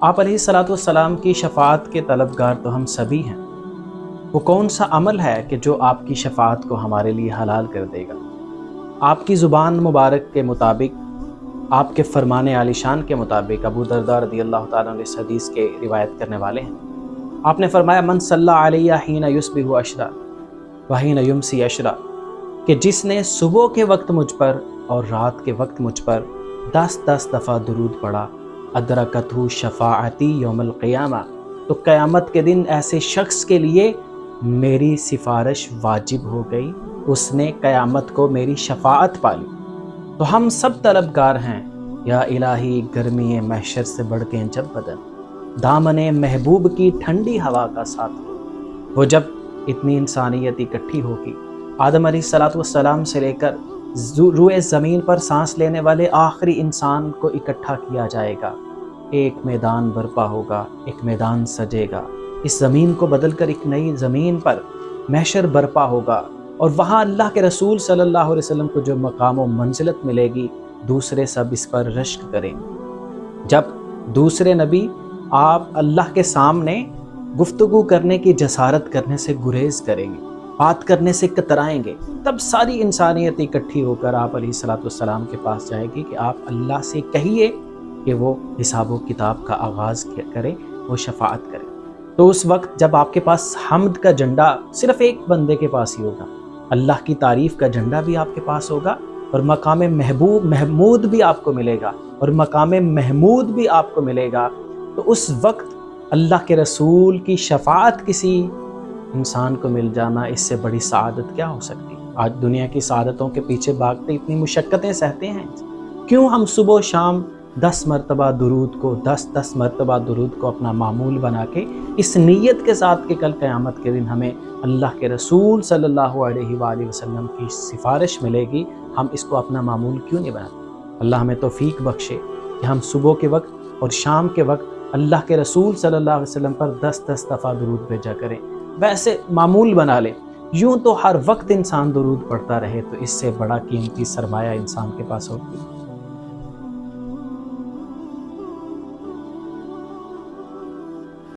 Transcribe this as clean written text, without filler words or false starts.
آپ علیہ الصلوۃ والسلام کی شفاعت کے طلبگار تو ہم سبھی ہیں۔ وہ کون سا عمل ہے کہ جو آپ کی شفاعت کو ہمارے لیے حلال کر دے گا؟ آپ کی زبان مبارک کے مطابق، آپ کے فرمان عالی شان کے مطابق ابو درداء رضی اللہ تعالیٰ عنہ اس حدیث کے روایت کرنے والے ہیں۔ آپ نے فرمایا من صلی علیہ حین یصبح عشرا وحین یمسی عشرا، کہ جس نے صبح کے وقت مجھ پر اور رات کے وقت مجھ پر 10 دفعہ درود پڑھا، ادرکتہ شفاعتی یوم القیامہ، تو قیامت کے دن ایسے شخص کے لیے میری سفارش واجب ہو گئی، اس نے قیامت کو میری شفاعت پالی۔ تو ہم سب طلبگار ہیں، یا الہی گرمی محشر سے بڑھ کے جب بدن دامن محبوب کی ٹھنڈی ہوا کا ساتھ ہو۔ وہ جب اتنی انسانیت اکٹھی ہوگی، آدم علیہ الصلوۃ والسلام سے لے کر روئے زمین پر سانس لینے والے آخری انسان کو اکٹھا کیا جائے گا، ایک میدان برپا ہوگا، ایک میدان سجے گا، اس زمین کو بدل کر ایک نئی زمین پر محشر برپا ہوگا، اور وہاں اللہ کے رسول صلی اللہ علیہ وسلم کو جو مقام و منزلت ملے گی، دوسرے سب اس پر رشک کریں گے۔ جب دوسرے نبی آپ اللہ کے سامنے گفتگو کرنے کی جسارت کرنے سے گریز کریں گے، بات کرنے سے کترائیں گے، تب ساری انسانیت اکٹھی ہو کر آپ علیہ الصلوۃ والسلام کے پاس جائے گی کہ آپ اللہ سے کہیے کہ وہ حساب و کتاب کا آغاز کرے، وہ شفاعت کرے۔ تو اس وقت جب آپ کے پاس حمد کا جھنڈا صرف ایک بندے کے پاس ہی ہوگا، اللہ کی تعریف کا جھنڈا بھی آپ کے پاس ہوگا، اور مقام محمود بھی آپ کو ملے گا، اور مقام محمود بھی آپ کو ملے گا، تو اس وقت اللہ کے رسول کی شفاعت کسی انسان کو مل جانا، اس سے بڑی سعادت کیا ہو سکتی؟ آج دنیا کی سعادتوں کے پیچھے بھاگتے اتنی مشقتیں سہتے ہیں، کیوں ہم صبح و شام 10 مرتبہ درود کو 10 مرتبہ درود کو اپنا معمول بنا کے اس نیت کے ساتھ کہ کل قیامت کے دن ہمیں اللہ کے رسول صلی اللہ علیہ وآلہ وسلم کی سفارش ملے گی، ہم اس کو اپنا معمول کیوں نہیں بناتے؟ اللہ ہمیں توفیق بخشے کہ ہم صبح کے وقت اور شام کے وقت اللہ کے رسول صلی اللہ علیہ وسلم پر 10 دفعہ درود بھیجا کریں، ویسے معمول بنا لیں۔ یوں تو ہر وقت انسان درود پڑھتا رہے تو اس سے بڑا قیمتی سرمایہ انسان کے پاس ہوگی؟